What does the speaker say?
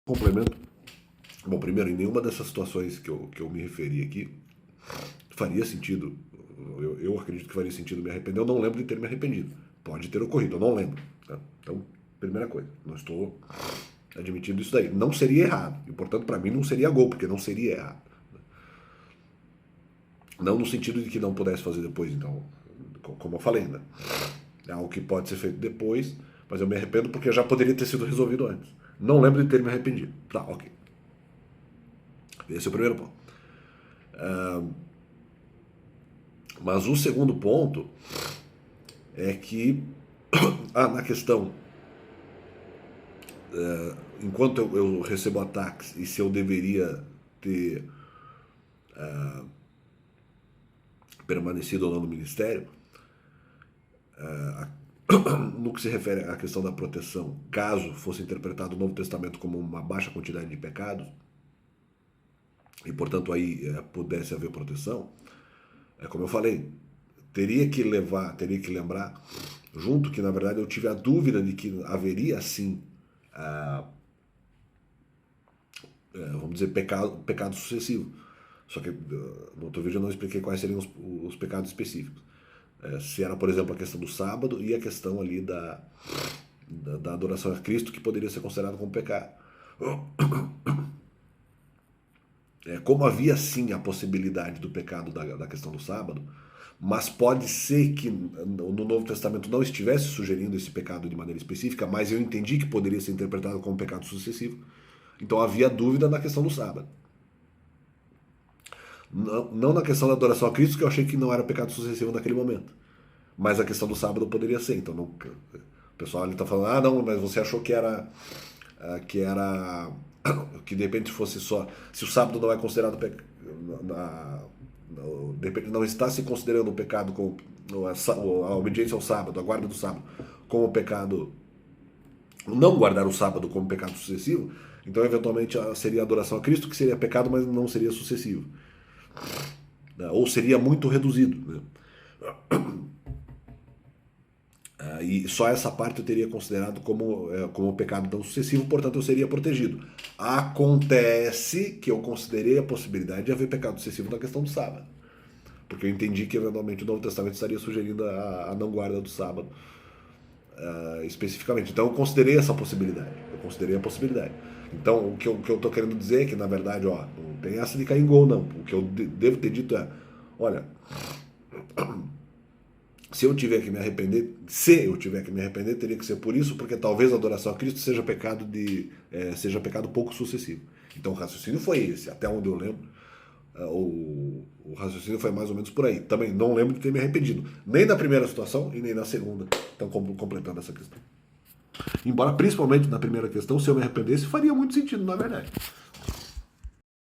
complemento. Bom, primeiro, em nenhuma dessas situações que eu me referi aqui faria sentido. Eu acredito que faria sentido me arrepender. Eu não lembro de ter me arrependido. Pode ter ocorrido, eu não lembro. Tá? Então, primeira coisa, não estou admitindo isso daí. Não seria errado. E, portanto, para mim não seria gol, porque não seria errado. Não no sentido de que não pudesse fazer depois, então, como eu falei, né? É algo que pode ser feito depois, mas eu me arrependo porque já poderia ter sido resolvido antes. Não lembro de ter me arrependido. Tá, ok. Esse é o primeiro ponto. Mas o segundo ponto é que, na questão, enquanto eu recebo ataques e se eu deveria ter permanecido ou não no ministério, no que se refere à questão da proteção, caso fosse interpretado o Novo Testamento como uma baixa quantidade de pecados, e portanto aí pudesse haver proteção, como eu falei, teria que lembrar, junto que na verdade eu tive a dúvida de que haveria sim, vamos dizer, pecado sucessivo. Só que no outro vídeo eu não expliquei quais seriam os pecados específicos. Se era, por exemplo, a questão do sábado e a questão ali da adoração a Cristo, que poderia ser considerado como pecado. Como havia sim a possibilidade do pecado da questão do sábado, mas pode ser que no Novo Testamento não estivesse sugerindo esse pecado de maneira específica, mas eu entendi que poderia ser interpretado como pecado sucessivo. Então havia dúvida na questão do sábado. Não na questão da adoração a Cristo, que eu achei que não era pecado sucessivo naquele momento. Mas a questão do sábado poderia ser. Então, o pessoal está falando, não, mas você achou que era que de repente fosse só, se o sábado não é considerado de repente não está se considerando o pecado com a obediência ao sábado, a guarda do sábado, como pecado, não guardar o sábado como pecado sucessivo, então eventualmente seria adoração a Cristo, que seria pecado, mas não seria sucessivo. Ou seria muito reduzido, né? E só essa parte eu teria considerado como pecado não sucessivo, portanto eu seria protegido. Acontece que eu considerei a possibilidade de haver pecado sucessivo na questão do sábado, porque eu entendi que eventualmente o Novo Testamento estaria sugerindo a não guarda do sábado, especificamente. Então eu considerei essa possibilidade. Então o que eu estou querendo dizer é que, na verdade, não tem essa de cair em gol, não. O que eu devo ter dito é, olha, se eu tiver que me arrepender, teria que ser por isso, porque talvez a adoração a Cristo seja pecado pouco sucessivo. Então o raciocínio foi esse, até onde eu lembro. O raciocínio foi mais ou menos por aí. Também não lembro de ter me arrependido, nem na primeira situação e nem na segunda. Então, completando essa questão. Embora, principalmente na primeira questão, se eu me arrependesse, faria muito sentido, na verdade.